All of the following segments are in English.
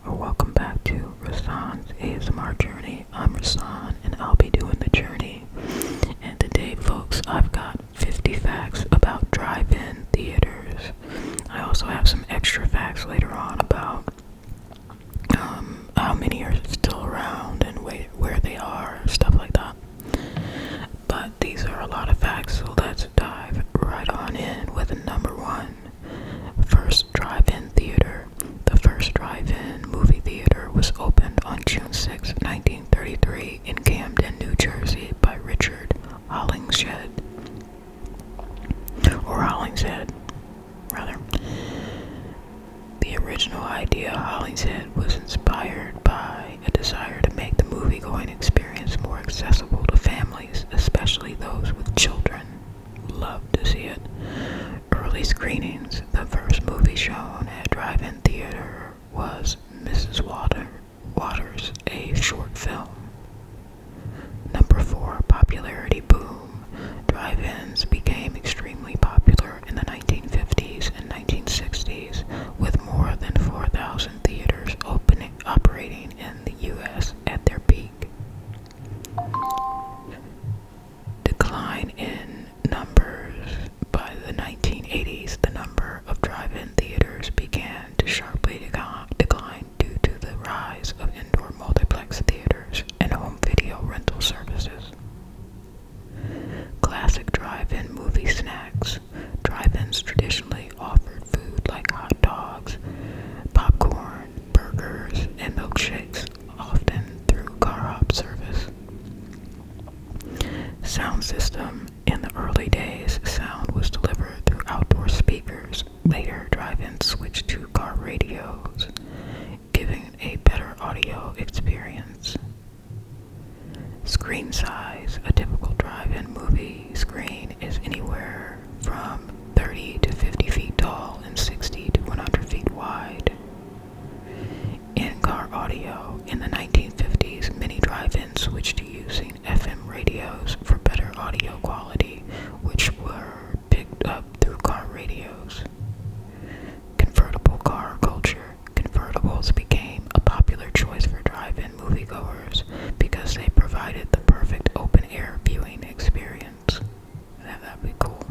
welcome back to Rasan's ASMR Journey. I'm Rasan, and I'll be doing the journey. And today, folks, I've got 50 facts about drive-in theaters. I also have some extra facts later on about how many are still around and where they are, stuff like that. But these are a lot of facts, so let's dive right on in with number one. First drive-in theater. The first drive-in movie theater was opened on June 6, 1933 in Camden, New Jersey by Richard Hollingshead. Or Hollingshead, rather. The original idea of Hollingshead was inspired by a desire to make the movie-going experience more accessible to families, especially those with children. Loved to see it. Early screenings. The first movie shown at drive-in theater was Mrs. Waters, a short film. Number 4, popularity boom. Drive-ins became extremely popular in the 1950s and 1960s, with more than 4,000 theaters operating in the U.S. at their peak. Decline in numbers. By the 1980s, the number of drive-in theaters began to sharply decline due to the rise of indoor multiplex theaters and home video rental services. Classic drive-in movie snacks. Drive-ins traditionally offered food like hot dogs, popcorn, burgers, and milkshakes, often through car hop service. Sound system. In the early days, sound was delivered through outdoor speakers. Later, drive-ins switched to car radios, giving a better audio experience. Screen size. A typical drive-in movie screen is anywhere from 30 to 50 feet tall and 60 to 100 feet wide. In-car audio. In the 1950s, many drive-ins switched to using FM radios for better audio quality, which were picked up through car radios. Convertible car culture. Convertibles became a popular choice for drive-in moviegoers because they provided the perfect open-air viewing experience. That'd be cool.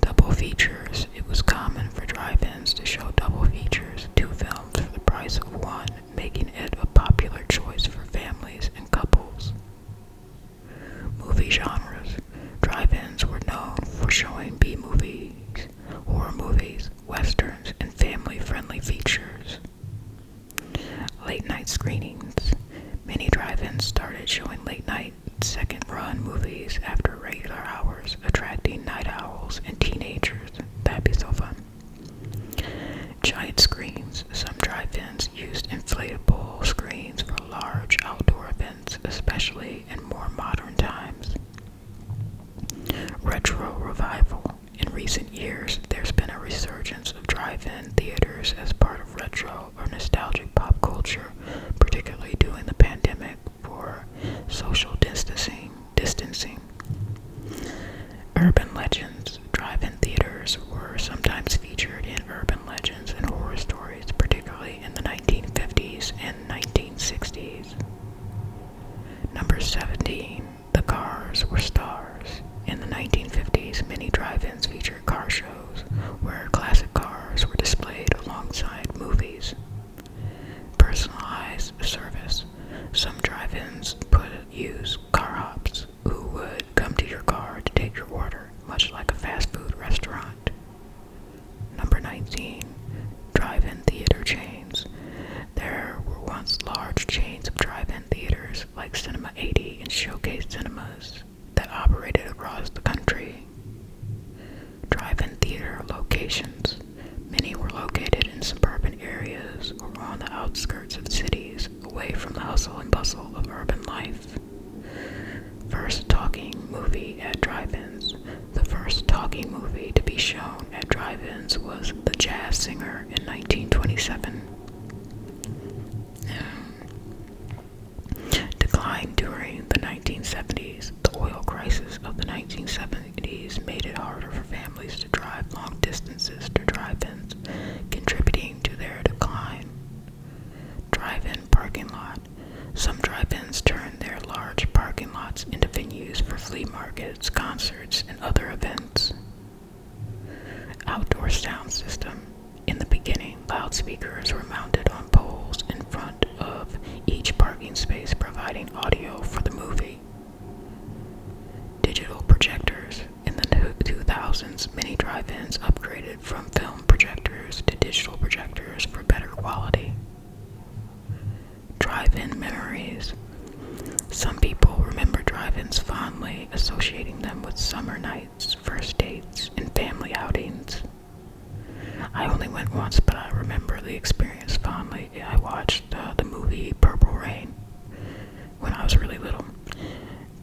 Double features. It was common for drive-ins to show double features, 2 films for the price of one, making it a popular choice for families and couples. Movie genres. Drive-ins were known for showing B-movies, horror movies, westerns, and family-friendly features. Late-night screenings. Many drive-ins started showing late-night, second-run movies after regular hours, attracting night owls and teenagers. That'd be so fun. Giant screens. Some drive-ins used inflatable screens for large outdoor events, especially in more modern times. Retro revival. In recent years, there's been a resurgence of drive-in theaters as part of retro or nostalgic pop culture, particularly during the pandemic for social distancing. Urban legends. Drive-in theaters were sometimes featured in urban legends and horror stories, particularly in the 1950s and 1960s. Number 17. The cars were stars. In the 1950s, many drive-ins featured car shows where classic cars were displayed alongside movies. Personalized service. Some drive-ins use car hops who would come to your car to take your order, much like a fast food restaurant. Number 19. Drive-in theater chains. There were once large chains of drive-in theaters like Cinema 80 and Showcase Cinemas that operated across the country. Drive-in theater locations. Many were located in suburban areas or on the outskirts of cities, away from the hustle and bustle of urban life. First talking movie at drive-ins. The first talking movie to be shown at drive-ins was The Jazz Singer in 1927. Decline during the 1970s. The oil crisis of the 1970s made it harder for families to drive long distances to drive-ins sound system. In the beginning, loudspeakers were mounted on poles in front of each parking space, providing audio for the movie. Digital projectors. In the 2000s, many drive-ins upgraded from film projectors to digital projectors for better quality. Drive-in memories. Some people remember drive-ins fondly, associating them with summer nights, first dates, and family outings. I only went once, but I remember the experience fondly. I watched the movie Purple Rain when I was really little.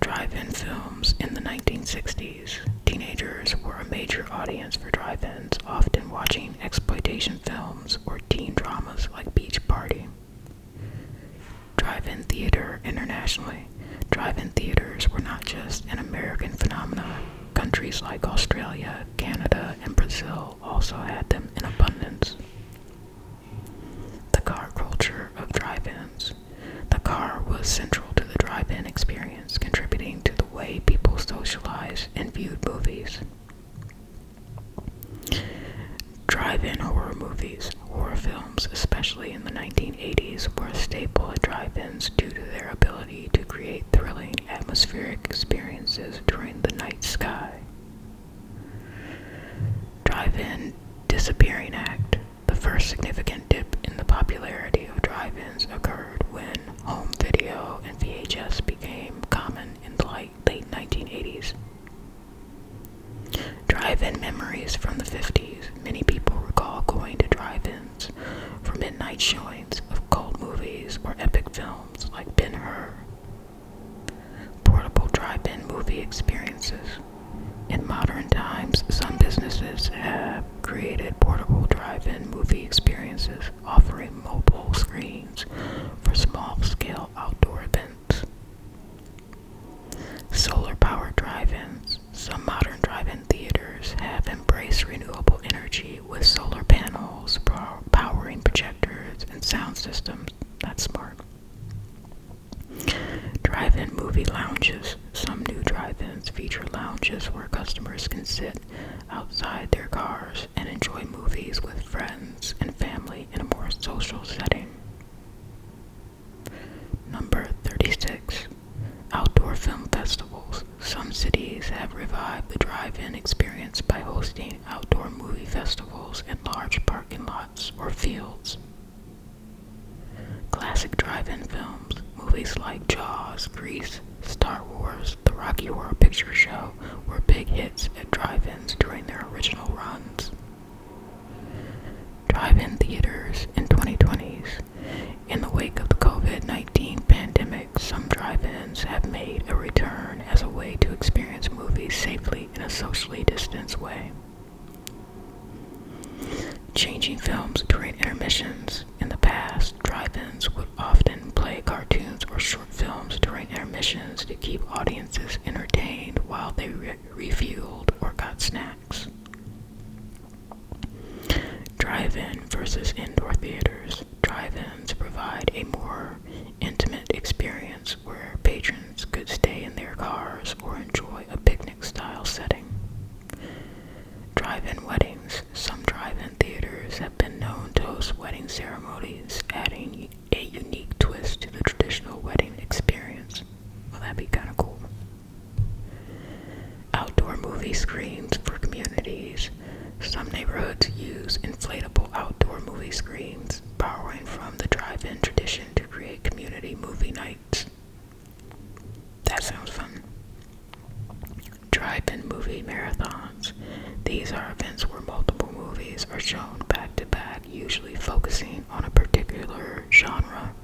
Drive-in films in the 1960s. Teenagers were a major audience for drive-ins, often watching exploitation films or teen dramas like Beach Party. Drive-in theater internationally. Drive-in theaters were not just an American phenomenon. Countries like Australia, Canada, and Brazil also had them in abundance. The car culture of drive-ins. The car was central to the drive-in experience, contributing to the way people socialized and viewed movies. Drive-in horror movies. Horror films, especially in the 1980s, were a staple at drive-ins due to their ability to create thrilling, atmospheric experiences during the night sky. Drive-in disappearing act. The first significant dip in the popularity of drive-ins occurred when home video and VHS became common in the late 1980s. Drive-in memories from the 50s. Many people recall going to drive-ins for midnight showings of cult movies or epic films like Ben-Hur. Portable drive-in movie experiences. In modern times, some businesses have created portable drive-in movie experiences, offering mobile screens for small-scale outdoor events. Solar-powered drive-ins. Some modern drive-in theaters have embraced renewable energy with solar panels, powering projectors and sound systems. That's smart. Drive-in movie lounges. Some new drive-ins feature lounges where customers can sit outside their cars and enjoy movies with friends and family in a more social setting. Number 36. Outdoor film festivals. Some cities have revived the drive-in experience by hosting outdoor movie festivals in large parking lots or fields. Classic drive-in films. Movies like Jaws, Grease, Star Wars, The Rocky Horror Picture Show were big hits at drive-ins during their original runs. Drive-in theaters in 2020s. In the wake of the COVID-19 pandemic, some drive-ins have made a return as a way to experience movies safely in a socially distanced way. Changing films during intermissions. In the past, drive-ins would often play cartoons or short films during intermissions to keep audiences entertained while they refueled or got snacks. Drive-in versus indoor theaters. Drive-ins provide a more intimate experience where patrons could stay in their cars or enjoy a picnic-style setting. Drive-in weddings. Some drive-in theaters have been known to host wedding ceremonies, adding a unique twist to the traditional wedding experience. Well, that'd be kind of cool. Outdoor movie screens for communities. Some neighborhoods use inflatable outdoor movie screens, borrowing from the drive-in tradition to create community movie nights. That sounds fun. Drive-in movie marathons. These are events where multiple movies are shown back to back, usually focusing on a particular genre,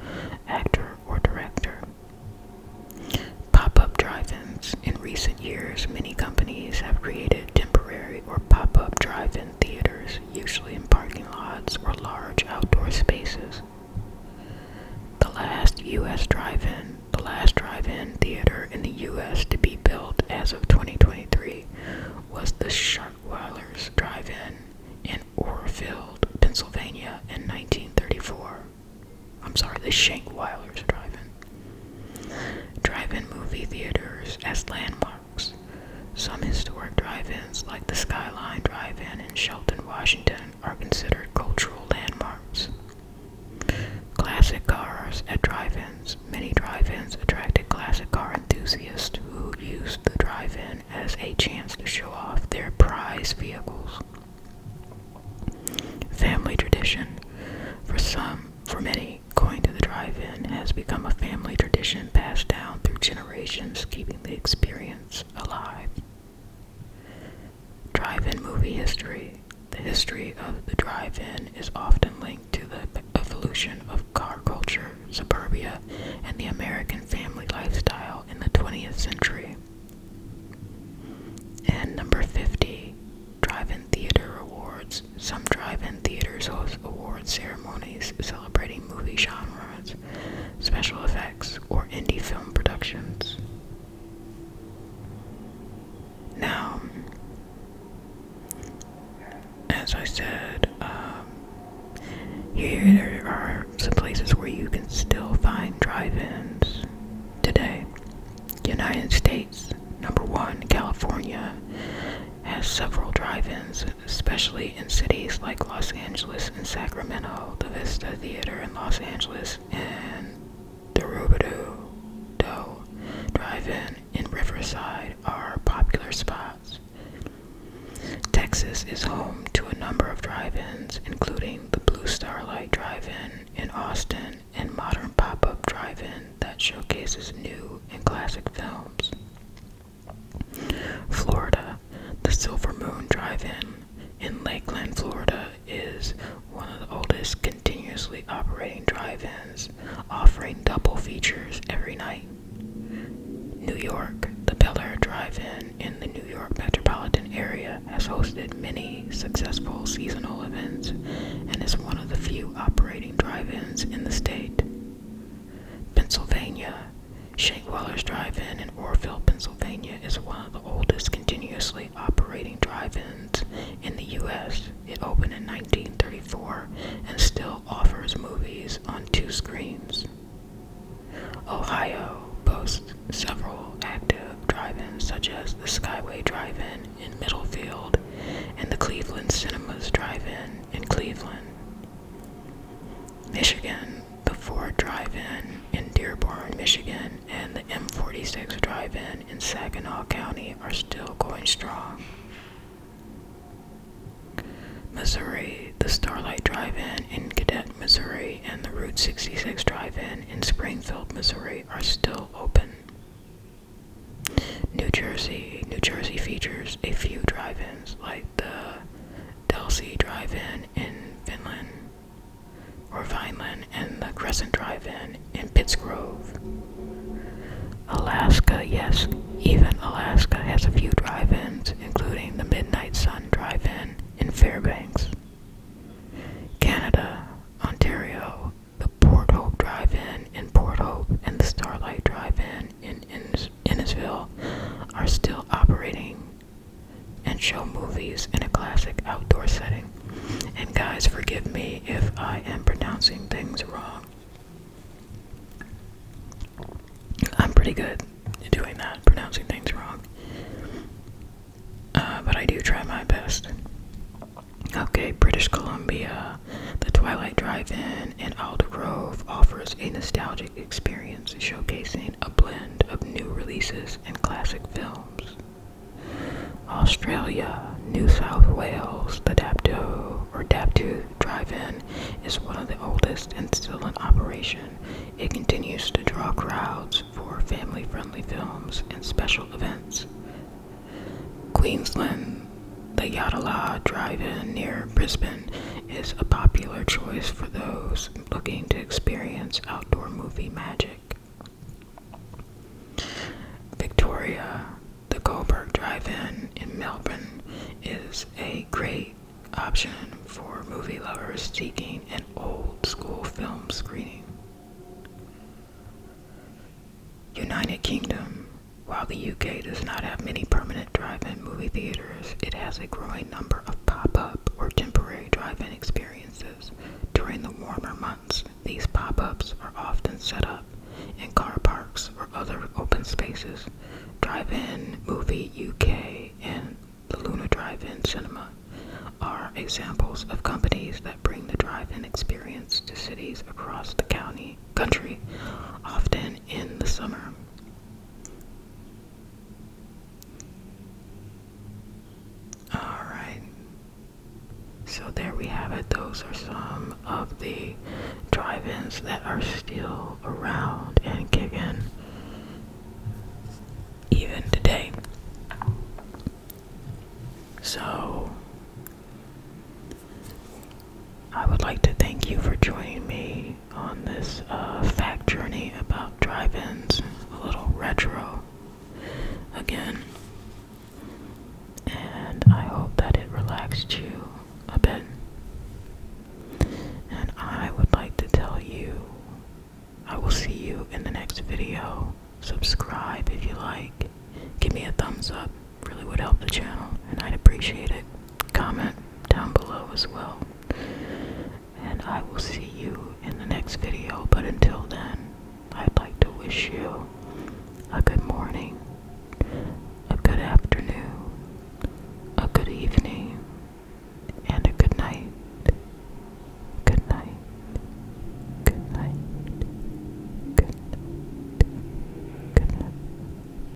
actor, or director. Pop-up drive-ins. In recent years, many companies have created temporary or pop-up drive-in theaters, usually in parking lots or large outdoor spaces. The last drive-in theater in the U.S. to be built as of 2023 was the Schenkweiler's Drive-In in Oroville, Pennsylvania in 1934. The Schenkweiler's Drive-In. Drive-in movie theaters as landmarks. Some historic drive-ins, like the Skyline Drive-In in Shelton, Washington are considered cultural landmarks. Classic cars at drive-ins. Many drive-ins attracted classic car enthusiasts who used the drive-in as a chance to show off their prized vehicles. Family tradition. For many, going to the drive-in has become a family tradition passed down through generations, keeping the experience alive. Drive-in movie history. The history of the drive-in is often linked to the evolution of car culture, suburbia, and the American family lifestyle in the 20th century. And number 50, drive-in theater awards. Some drive-in theaters host award ceremonies celebrating movie genres, special effects, or indie film productions. Now, as I said, here are some places where you can still find drive-ins today. United States, number 1, California has several drive-ins, especially in cities like Los Angeles and Sacramento. The Vista Theater in Los Angeles and the Rubidoux Drive-In in Riverside are popular spots. Texas is home to a number of drive-ins, including the Blue Starlight Drive-In in Austin and Modern Pop-Up Drive-In that showcases new and classic films. Florida, the Silver Moon Drive-In in Lakeland, Florida is one of the oldest continuously operating drive-ins, offering double features every night. New York, the Bel Air Drive-In in the New York metropolitan area has hosted many successful seasonal events and is one of the few operating drive-ins in the state. Pennsylvania, Shake Weller's Drive-In in Orrville, Pennsylvania is one of the oldest continuously operating drive-ins in the U.S. It opened in 1934 and still offers movies on 2 screens. Ohio boasts several active drive-ins such as the Skyway Drive-In in Middlefield and the Cleveland Cinemas Drive-In in Cleveland. Michigan, the Ford Drive-In in Dearborn, Michigan, and the M46 Drive-In in Saginaw County are still going strong. Missouri, the Starlight Drive-In in Cadet, Missouri, and the Route 66 Drive-In in Springfield, Missouri are still open. New Jersey features a few drive-ins like the Delsey Drive-In in Vineland, and the Crescent Drive-In in Pittsgrove. Alaska, yes, even Alaska has a few drive-ins, including the Midnight Sun Drive-In in Fairbanks. Canada, Ontario, the Port Hope Drive-In in Port Hope and the Starlight Drive-In in Innisfil are still operating and show movies in a classic outdoor setting. And guys, forgive me if I am pronouncing things wrong. I'm pretty good at doing that, pronouncing things wrong. But I do try my best. Okay, British Columbia. The Twilight Drive-In in Aldergrove offers a nostalgic experience showcasing a blend of new releases and classic films. Australia, New South Wales, the Dapto Drive-In is one of the oldest and still in operation. It continues to draw crowds for family-friendly films and special events. Queensland, the Yatala Drive-In near Brisbane is a popular choice for those looking to experience outdoor movie magic. Victoria, the Coburg Drive-In in Melbourne is a great option for movie lovers seeking an old-school film screening. United Kingdom. While the UK does not have many permanent drive-in movie theaters, it has a growing number of pop-up or temporary drive-in experiences. During the warmer months, these pop-ups are often set up in car parks or other open spaces. Drive-In Movie UK and the Luna Drive-In Cinema are examples examples of companies that bring the drive-in experience to cities across the country, often in the summer. Alright, so there we have it. Those are some of the drive-ins that are still around and kicking even today. So I would like to thank you for joining me on this fact journey about drive-ins, a little retro again, and I hope that it relaxed you a bit. And I would like to tell you, I will see you in the next video. Subscribe if you like. Give me a thumbs up, really would help the channel, and I'd appreciate it. Comment down below as well. And I will see you in the next video, but until then, I'd like to wish you a good